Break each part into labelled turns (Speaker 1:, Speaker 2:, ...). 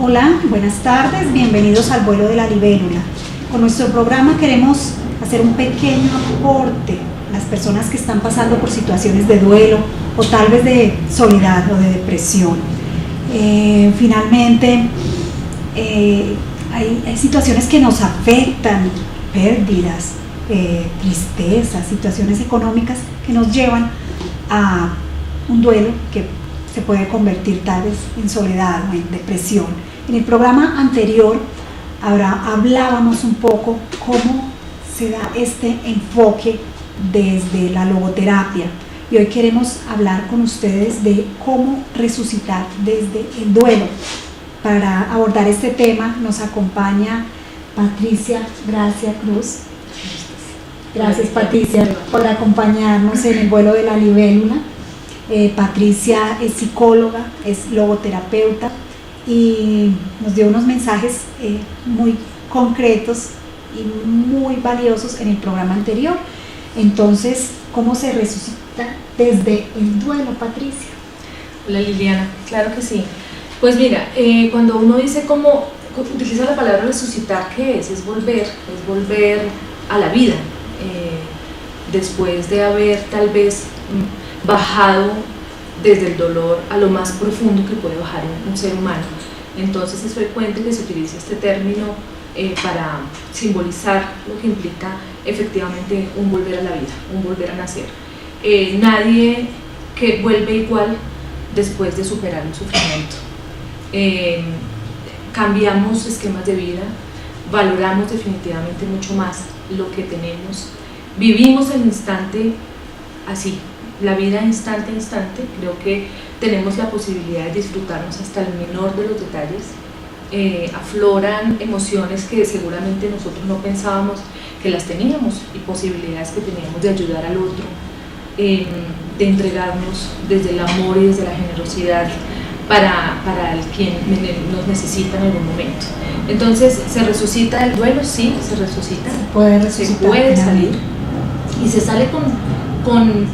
Speaker 1: Hola, buenas tardes, bienvenidos al vuelo de la libélula. Con nuestro programa queremos hacer un pequeño aporte a las personas que están pasando por situaciones de duelo o tal vez de soledad o de depresión. Finalmente, hay situaciones que nos afectan, pérdidas, tristezas, situaciones económicas que nos llevan a un duelo que se puede convertir tal vez en soledad o en depresión. En el programa anterior hablábamos un poco cómo se da este enfoque desde la logoterapia, y hoy queremos hablar con ustedes de cómo resucitar desde el duelo. Para abordar este tema nos acompaña Patricia Gracia Cruz. Gracias, Patricia, por acompañarnos en el vuelo de la libélula. Patricia es psicóloga, es logoterapeuta y nos dio unos mensajes muy concretos y muy valiosos en el programa anterior. Entonces, ¿cómo se resucita desde el duelo, Patricia?
Speaker 2: Hola, Liliana, claro que sí. Pues mira, cuando uno dice cómo utiliza la palabra resucitar, ¿qué es? Es volver a la vida, después de haber tal vez bajado desde el dolor a lo más profundo que puede bajar un ser humano. Entonces es frecuente que se utilice este término para simbolizar lo que implica efectivamente un volver a la vida, un volver a nacer. Nadie que vuelve igual después de superar un sufrimiento. Cambiamos esquemas de vida, valoramos definitivamente mucho más lo que tenemos, vivimos el instante así, la vida instante a instante. Creo que tenemos la posibilidad de disfrutarnos hasta el menor de los detalles. Afloran emociones que seguramente nosotros no pensábamos que las teníamos, y posibilidades que teníamos de ayudar al otro, de entregarnos desde el amor y desde la generosidad para el quien nos necesita en algún momento. Entonces, ¿se resucita el duelo? Sí, se resucita. Se puede salir, y se sale con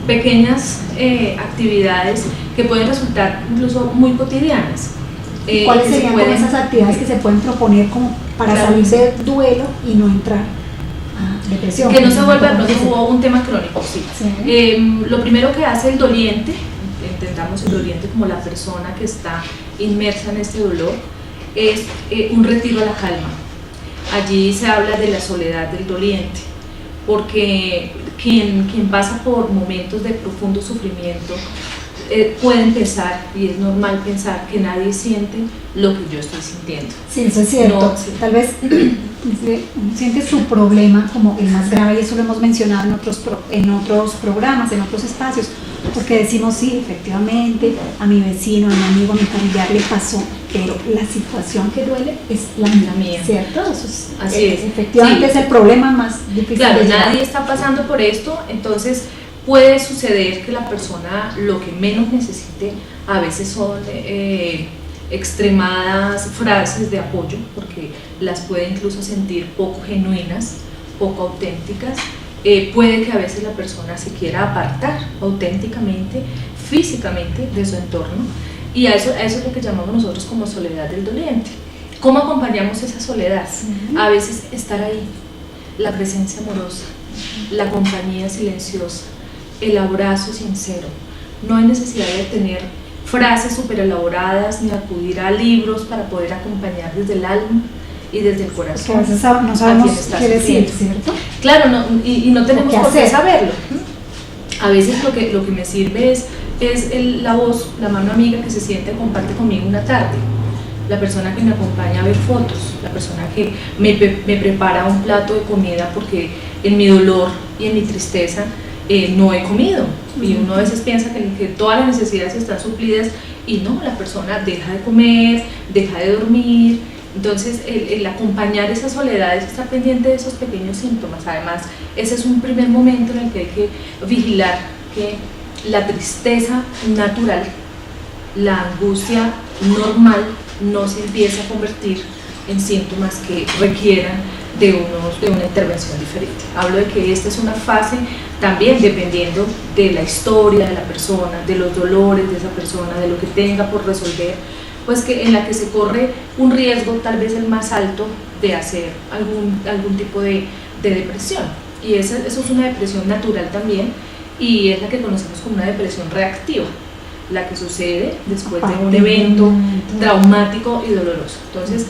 Speaker 2: pequeñas actividades que pueden resultar incluso muy cotidianas.
Speaker 1: ¿Cuáles serían esas actividades que se pueden proponer como para salir del duelo y no entrar a depresión?
Speaker 2: Que no se vuelva un tema crónico, sí. Lo primero que hace el doliente, entendamos el doliente como la persona que está inmersa en este dolor, es un retiro a la calma. Allí se habla de la soledad del doliente, porque quien pasa por momentos de profundo sufrimiento pueden pensar, y es normal pensar, que nadie siente lo que yo estoy sintiendo.
Speaker 1: Sí, eso es cierto.
Speaker 2: No, sí.
Speaker 1: Tal vez siente su problema como el más grave, y eso lo hemos mencionado en otros programas, en otros espacios, porque decimos, sí, efectivamente, a mi vecino, a mi amigo, a mi familiar le pasó, pero la situación que duele es la mía, ¿cierto?
Speaker 2: Así es.
Speaker 1: Efectivamente, sí. Es el problema más difícil.
Speaker 2: Claro, nadie está pasando por esto, entonces puede suceder que la persona lo que menos necesite a veces son extremadas frases de apoyo, porque las puede incluso sentir poco genuinas, poco auténticas. Puede que a veces la persona se quiera apartar auténticamente, físicamente, de su entorno, y a eso es lo que llamamos nosotros como soledad del doliente. ¿Cómo acompañamos esa soledad? A veces estar ahí, la presencia amorosa, la compañía silenciosa, el abrazo sincero. No hay necesidad de tener frases súper elaboradas ni acudir a libros para poder acompañar desde el alma y desde el corazón.
Speaker 1: Porque a veces no sabemos qué decir, ¿cierto?
Speaker 2: Claro, y no tenemos por qué saberlo. A veces lo que me sirve es la voz, la mano amiga que se siente, comparte conmigo una tarde, la persona que me acompaña a ver fotos, la persona que me prepara un plato de comida porque en mi dolor y en mi tristeza no he comido, y uno a veces piensa que todas las necesidades están suplidas, y no, la persona deja de comer, deja de dormir. Entonces el acompañar esa soledad es estar pendiente de esos pequeños síntomas. Además, ese es un primer momento en el que hay que vigilar que la tristeza natural, la angustia normal, no se empiece a convertir en síntomas que requieran de una intervención diferente. Hablo de que esta es una fase también dependiendo de la historia de la persona, de los dolores de esa persona, de lo que tenga por resolver, pues que en la que se corre un riesgo tal vez el más alto de hacer algún tipo de depresión. Y eso es una depresión natural también, y es la que conocemos como una depresión reactiva, la que sucede después de un evento traumático y doloroso. Entonces,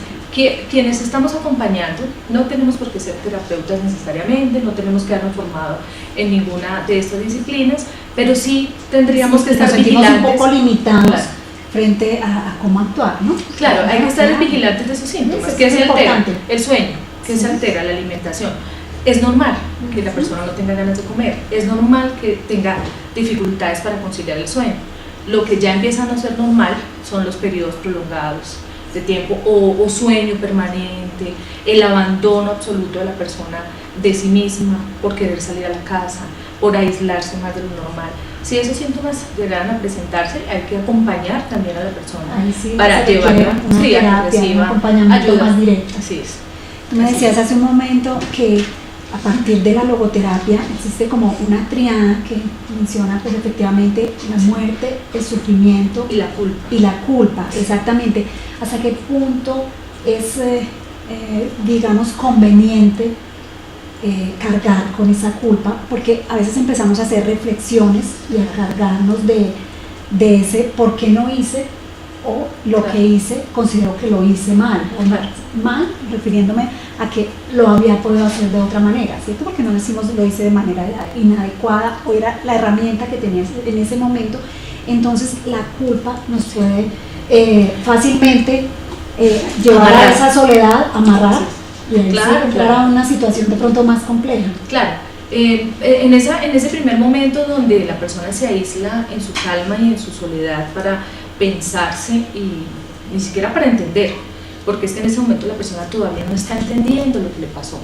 Speaker 2: quienes estamos acompañando no tenemos por qué ser terapeutas necesariamente, no tenemos que habernos formado en ninguna de estas disciplinas, pero sí tendríamos que estar vigilantes.
Speaker 1: Un poco limitados, claro, frente a cómo actuar, ¿no?
Speaker 2: Claro, hay que estar vigilantes de esos síntomas, que se altera el sueño, que se altera la alimentación. Es normal que la persona no tenga ganas de comer, es normal que tenga dificultades para conciliar el sueño. Lo que ya empieza a no ser normal son los periodos prolongados de tiempo o sueño permanente, el abandono absoluto de la persona de sí misma por querer salir a la casa, por aislarse más de lo normal. Si esos síntomas llegan a presentarse, hay que acompañar también a la persona para llevarla a
Speaker 1: acompañamiento más directo.
Speaker 2: Así es.
Speaker 1: Tú me decías hace un momento que a partir de la logoterapia existe como una triada que menciona pues efectivamente la muerte, el sufrimiento
Speaker 2: y la culpa.
Speaker 1: Y la culpa, exactamente. ¿Hasta qué punto es, digamos, conveniente cargar con esa culpa? Porque a veces empezamos a hacer reflexiones y a cargarnos de ese por qué no hice, o lo que hice, considero que lo hice mal, mal refiriéndome a que lo había podido hacer de otra manera, ¿cierto? Porque no decimos lo hice de manera inadecuada o era la herramienta que tenía en ese momento. Entonces la culpa nos puede fácilmente llevar a esa soledad, amarrar, y entrar a una situación de pronto más compleja.
Speaker 2: Claro. En ese primer momento donde la persona se aísla en su calma y en su soledad para pensarse y ni siquiera para entender, porque es que en ese momento la persona todavía no está entendiendo lo que le pasó.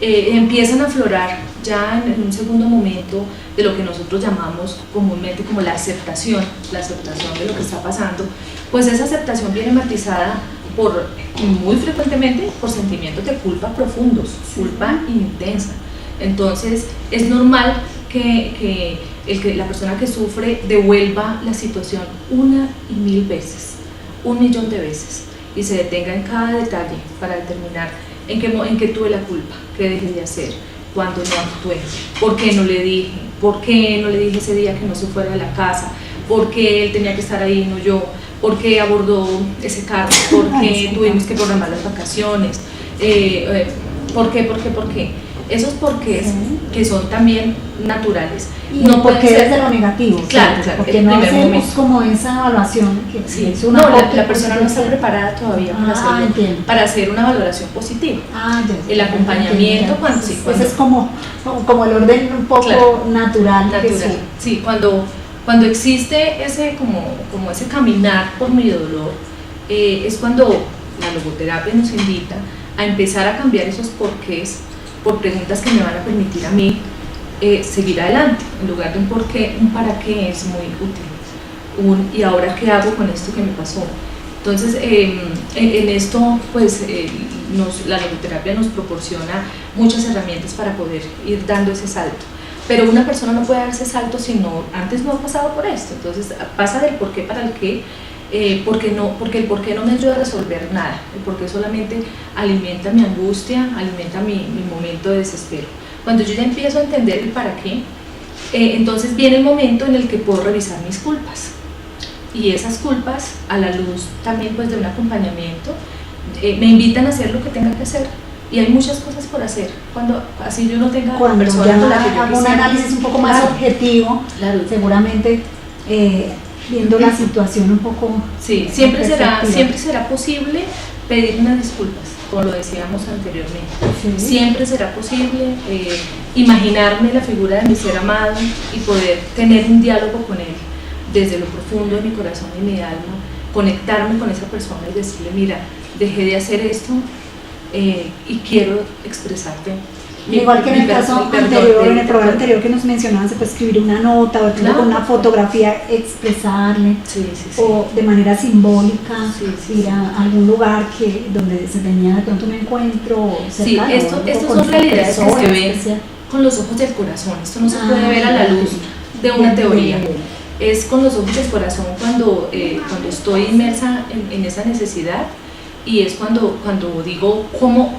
Speaker 2: Empiezan a aflorar ya en un segundo momento de lo que nosotros llamamos comúnmente como la aceptación de lo que está pasando. Pues esa aceptación viene matizada muy frecuentemente por sentimientos de culpa profundos, culpa intensa. Entonces es normal que la persona que sufre devuelva la situación 1.000 veces, 1.000.000 de veces, y se detenga en cada detalle para determinar en qué tuve la culpa, qué dejé de hacer, cuándo no actué, por qué no le dije ese día que no se fuera de la casa, por qué él tenía que estar ahí y no yo, por qué abordó ese carro, por qué tuvimos que programar las vacaciones, por qué. Esos porqués que son también naturales.
Speaker 1: Y no porque desde lo negativo.
Speaker 2: Claro,
Speaker 1: porque no hacemos como esa evaluación que es una
Speaker 2: la persona no está preparada todavía para hacer una valoración positiva. El acompañamiento, cuando
Speaker 1: es como el orden un poco natural.
Speaker 2: Sí, cuando existe ese como ese caminar por mi dolor, es cuando la logoterapia nos invita a empezar a cambiar esos porqués por preguntas que me van a permitir a mí seguir adelante, en lugar de un por qué, un para qué es muy útil, y ahora qué hago con esto que me pasó. Entonces en esto pues la logoterapia nos proporciona muchas herramientas para poder ir dando ese salto, pero una persona no puede dar ese salto si antes no ha pasado por esto. Entonces pasa del por qué para el qué. Porque el por qué no me ayuda a resolver nada, el por qué solamente alimenta mi angustia, alimenta mi momento de desespero. Cuando yo ya empiezo a entender el para qué, entonces viene el momento en el que puedo revisar mis culpas, y esas culpas, a la luz también pues de un acompañamiento, me invitan a hacer lo que tenga que hacer, y hay muchas cosas por hacer. Cuando así yo no tenga
Speaker 1: cuando persona ya con la que yo hago un análisis un poco más objetivo, seguramente viendo la situación un poco.
Speaker 2: Sí, siempre será posible pedir unas disculpas, como lo decíamos anteriormente. Siempre será posible imaginarme la figura de mi ser amado y poder tener un diálogo con él desde lo profundo de mi corazón y mi alma, conectarme con esa persona y decirle: mira, dejé de hacer esto y quiero expresarte.
Speaker 1: Igual que en el caso anterior, en el programa anterior que nos mencionaban, se puede escribir una nota o con una fotografía expresarle, o de manera simbólica ir a algún lugar donde se tenía de pronto un encuentro cercano.
Speaker 2: Estas son realidades que se ven con los ojos del corazón. Esto no se puede ver a la luz de una teoría. es con los ojos del corazón cuando estoy inmersa en esa necesidad, y es cuando digo,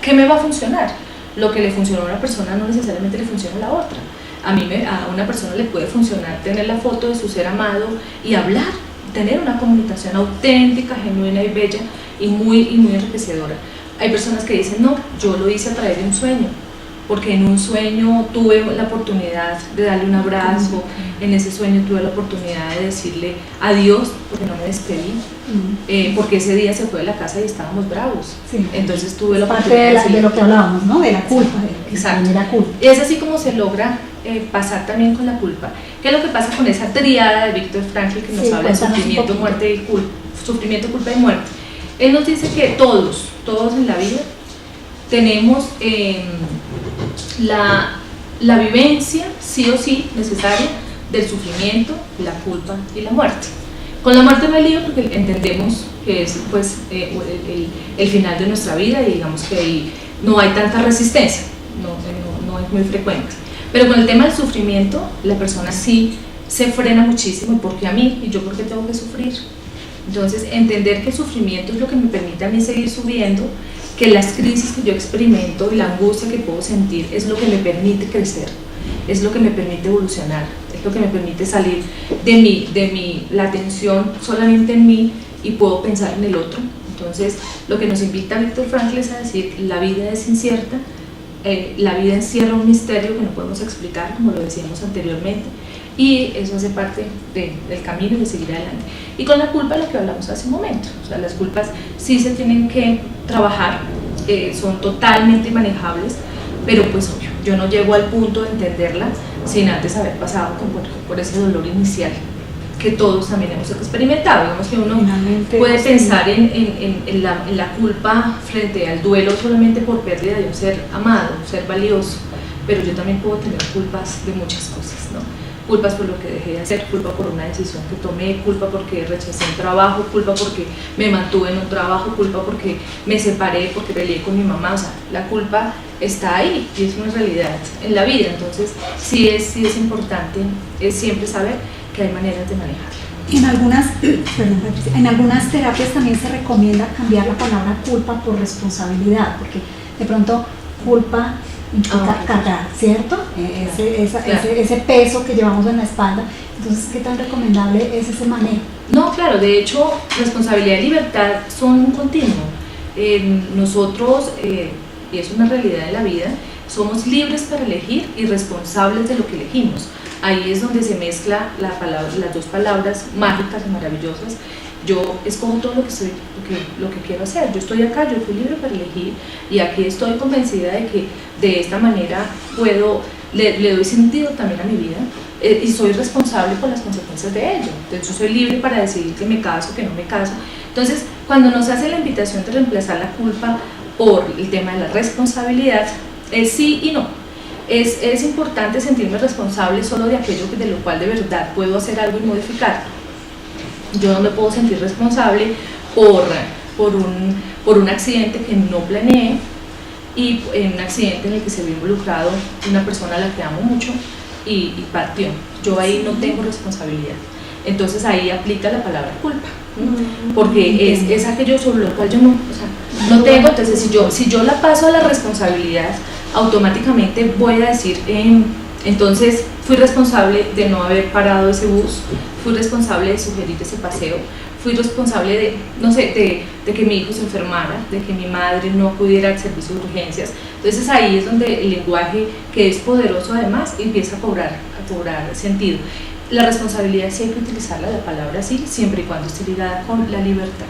Speaker 2: ¿qué me va a funcionar? Lo que le funcionó a una persona no necesariamente le funciona a la otra. A una persona le puede funcionar tener la foto de su ser amado y hablar, tener una comunicación auténtica, genuina y bella y muy enriquecedora. Hay personas que dicen, no, yo lo hice a través de un sueño, porque en un sueño tuve la oportunidad de darle un abrazo, en ese sueño tuve la oportunidad de decirle adiós, porque no me despedí, porque ese día se fue de la casa y estábamos bravos.
Speaker 1: Sí.
Speaker 2: Entonces tuve la
Speaker 1: oportunidad de lo que hablábamos, ¿no? De la culpa.
Speaker 2: Exacto. Es así como se logra pasar también con la culpa. ¿Qué es lo que pasa con esa tríada de Viktor Frankl que nos habla de sufrimiento, muerte y culpa? Sufrimiento, culpa y muerte. Él nos dice que todos en la vida tenemos la vivencia, sí o sí, necesaria del sufrimiento, la culpa y la muerte. Con la muerte no hay lío porque entendemos que es pues, el final de nuestra vida y digamos que ahí no hay tanta resistencia, no es muy frecuente. Pero con el tema del sufrimiento, la persona sí se frena muchísimo. ¿Por qué a mí? ¿Y yo por qué tengo que sufrir? Entonces, entender que el sufrimiento es lo que me permite a mí seguir subiendo, que las crisis que yo experimento y la angustia que puedo sentir es lo que me permite crecer, es lo que me permite evolucionar, es lo que me permite salir de la atención solamente en mí y puedo pensar en el otro. Entonces, lo que nos invita a Viktor Frankl es a decir, la vida es incierta, la vida encierra un misterio que no podemos explicar, como lo decíamos anteriormente, y eso hace parte del camino de seguir adelante. Y con la culpa, lo que hablamos hace un momento, o sea, las culpas sí se tienen que trabajar, son totalmente manejables, pero pues obvio, yo no llego al punto de entenderla sin antes haber pasado por ese dolor inicial que todos también hemos experimentado. Digamos que uno puede pensar en la culpa frente al duelo solamente por pérdida de un ser amado, un ser valioso, pero yo también puedo tener culpas de muchas cosas, ¿no? Culpas por lo que dejé de hacer, culpa por una decisión que tomé, culpa porque rechacé un trabajo, culpa porque me mantuve en un trabajo, culpa porque me separé, porque peleé con mi mamá. O sea, la culpa está ahí y es una realidad en la vida. Entonces sí es importante siempre saber que hay maneras de manejarla.
Speaker 1: En algunas terapias también se recomienda cambiar la palabra culpa por responsabilidad, porque de pronto culpa implica cargar, ¿cierto? Ese peso que llevamos en la espalda. Entonces, ¿qué tan recomendable es ese manejo?
Speaker 2: No, claro, de hecho, responsabilidad y libertad son un continuo. Nosotros, y es una realidad de la vida, somos libres para elegir y responsables de lo que elegimos. Ahí es donde se mezcla las dos palabras mágicas y maravillosas. Yo escojo todo lo que quiero hacer. Yo estoy acá, yo fui libre para elegir y aquí estoy convencida de que de esta manera le doy sentido también a mi vida y soy responsable por las consecuencias de ello. Entonces yo soy libre para decidir que me caso, que no me caso. Entonces, cuando nos hace la invitación de reemplazar la culpa por el tema de la responsabilidad, es sí y no. Es importante sentirme responsable solo de aquello de lo cual de verdad puedo hacer algo y modificar. Yo no me puedo sentir responsable por un accidente que no planeé y en un accidente en el que se vio involucrado una persona a la que amo mucho y partió. Yo ahí no tengo responsabilidad. Entonces ahí aplica la palabra culpa, porque es aquello sobre lo cual yo no tengo. Entonces si yo la paso a la responsabilidad, automáticamente voy a decir, entonces fui responsable de no haber parado ese bus, fui responsable de sugerir ese paseo, fui responsable de que mi hijo se enfermara, de que mi madre no pudiera al servicio de urgencias. Entonces ahí es donde el lenguaje, que es poderoso además, empieza a cobrar sentido. La responsabilidad sí hay que utilizarla, la palabra sí, siempre y cuando esté ligada con la libertad.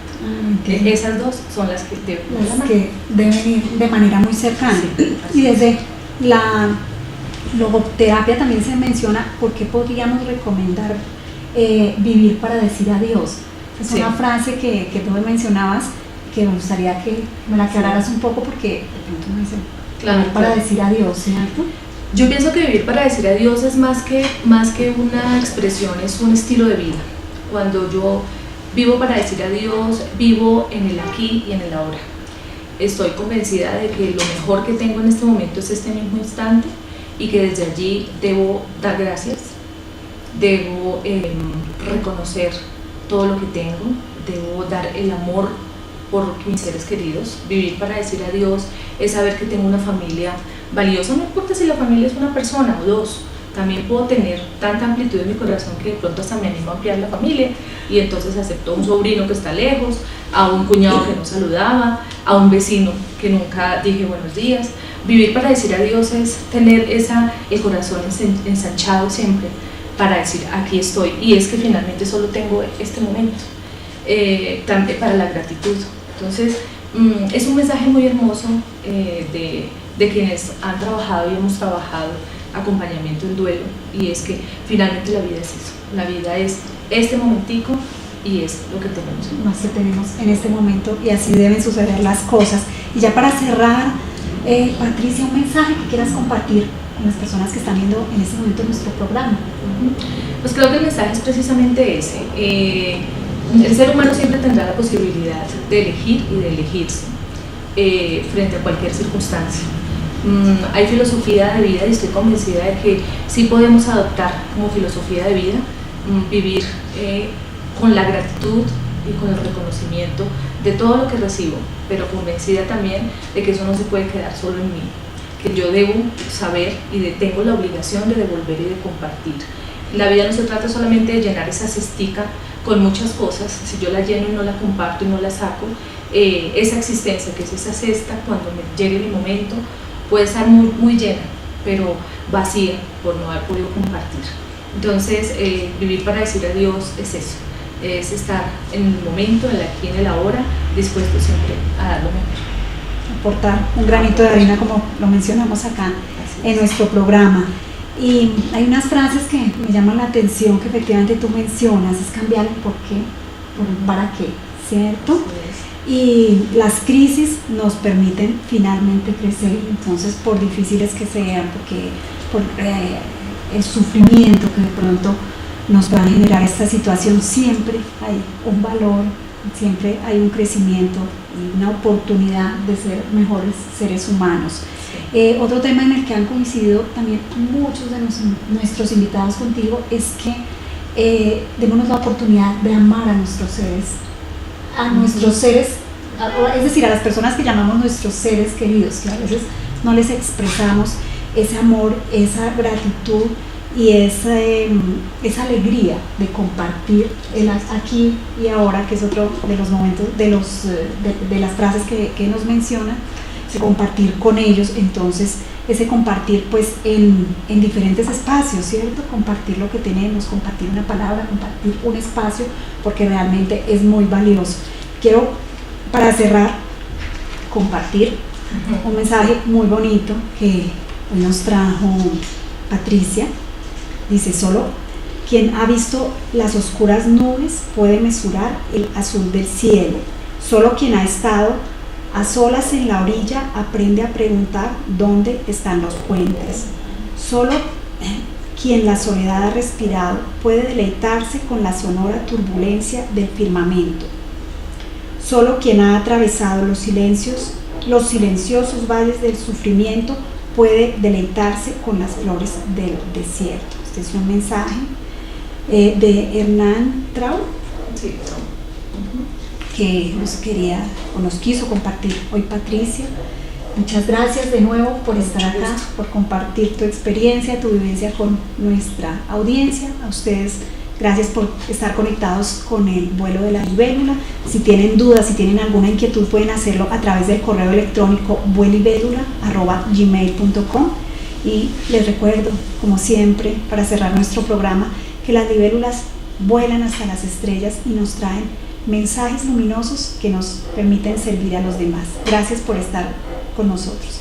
Speaker 2: Esas dos son las que
Speaker 1: deben ir de manera muy cercana. Sí, y desde la logoterapia también se menciona por qué podríamos recomendar vivir para decir adiós. Es una frase que tú me mencionabas, que me gustaría que me la aclararas un poco, porque de pronto me dice para decir adiós, ¿cierto?
Speaker 2: Yo pienso que vivir para decir adiós es más que una expresión, es un estilo de vida. Cuando yo vivo para decir adiós, vivo en el aquí y en el ahora. Estoy convencida de que lo mejor que tengo en este momento es este mismo instante y que desde allí debo dar gracias, debo reconocer todo lo que tengo, debo dar el amor por mis seres queridos. Vivir para decir adiós es saber que tengo una familia valiosa, no importa si la familia es una persona o dos, también puedo tener tanta amplitud en mi corazón que de pronto hasta me animo a ampliar la familia y entonces acepto a un sobrino que está lejos, a un cuñado que no saludaba, a un vecino que nunca dije buenos días. Vivir para decir adiós es tener el corazón ensanchado siempre para decir aquí estoy, y es que finalmente solo tengo este momento, también para la gratitud. Entonces es un mensaje muy hermoso de quienes han trabajado y hemos trabajado acompañamiento en duelo, y es que finalmente la vida es eso, la vida es este momentico y es lo que tenemos.
Speaker 1: Más que tenemos en este momento, y así deben suceder las cosas. Y ya para cerrar, Patricia, un mensaje que quieras compartir con las personas que están viendo en este momento nuestro programa.
Speaker 2: Pues creo que el mensaje es precisamente ese. El ser humano siempre tendrá la posibilidad de elegir y de elegirse frente a cualquier circunstancia. Hay filosofía de vida y estoy convencida de que sí podemos adoptar como filosofía de vida vivir con la gratitud y con el reconocimiento de todo lo que recibo, pero convencida también de que eso no se puede quedar solo en mí, que yo debo saber y tengo la obligación de devolver y de compartir. La vida no se trata solamente de llenar esa cestica con muchas cosas. Si yo la lleno y no la comparto y no la saco, esa existencia que es esa cesta, cuando me llegue mi momento, puede estar muy, muy llena, pero vacía por no haber podido compartir. Entonces, vivir para decir adiós es eso, es estar en el momento, en el aquí, en el ahora, dispuesto siempre a dar lo mejor.
Speaker 1: Aportar un granito de arena, como lo mencionamos acá en nuestro programa. Y hay unas frases que me llaman la atención, que efectivamente tú mencionas, es cambiar el por qué por un para qué, ¿cierto? Y las crisis nos permiten finalmente crecer, entonces por difíciles que sean, porque por el sufrimiento que de pronto nos va a generar esta situación, siempre hay un valor, siempre hay un crecimiento y una oportunidad de ser mejores seres humanos. Otro tema en el que han coincidido también muchos de nuestros invitados contigo es que démonos la oportunidad de amar a nuestros seres, es decir, a las personas que llamamos nuestros seres queridos, que a veces no les expresamos ese amor, esa gratitud y esa alegría de compartir el aquí y ahora, que es otro de los momentos, de las frases que nos mencionan, de compartir con ellos. Entonces ese compartir pues en diferentes espacios, ¿cierto? Compartir lo que tenemos, compartir una palabra, compartir un espacio, porque realmente es muy valioso. Quiero, para cerrar, compartir un mensaje muy bonito que hoy nos trajo Patricia. Dice: solo quien ha visto las oscuras nubes puede mesurar el azul del cielo. Solo quien ha estado a solas en la orilla aprende a preguntar dónde están los puentes. Solo quien la soledad ha respirado puede deleitarse con la sonora turbulencia del firmamento. Solo quien ha atravesado los silenciosos valles del sufrimiento puede deleitarse con las flores del desierto. Este es un mensaje de Hernán Trau,
Speaker 2: sí,
Speaker 1: que nos quiso compartir hoy Patricia. Muchas gracias de nuevo por estar acá, por compartir tu experiencia, tu vivencia con nuestra audiencia. A ustedes, gracias por estar conectados con el vuelo de la libélula. Si tienen dudas, si tienen alguna inquietud, pueden hacerlo a través del correo electrónico vuelibélula@gmail.com. Y les recuerdo, como siempre, para cerrar nuestro programa, que las libélulas vuelan hasta las estrellas y nos traen mensajes luminosos que nos permiten servir a los demás. Gracias por estar con nosotros.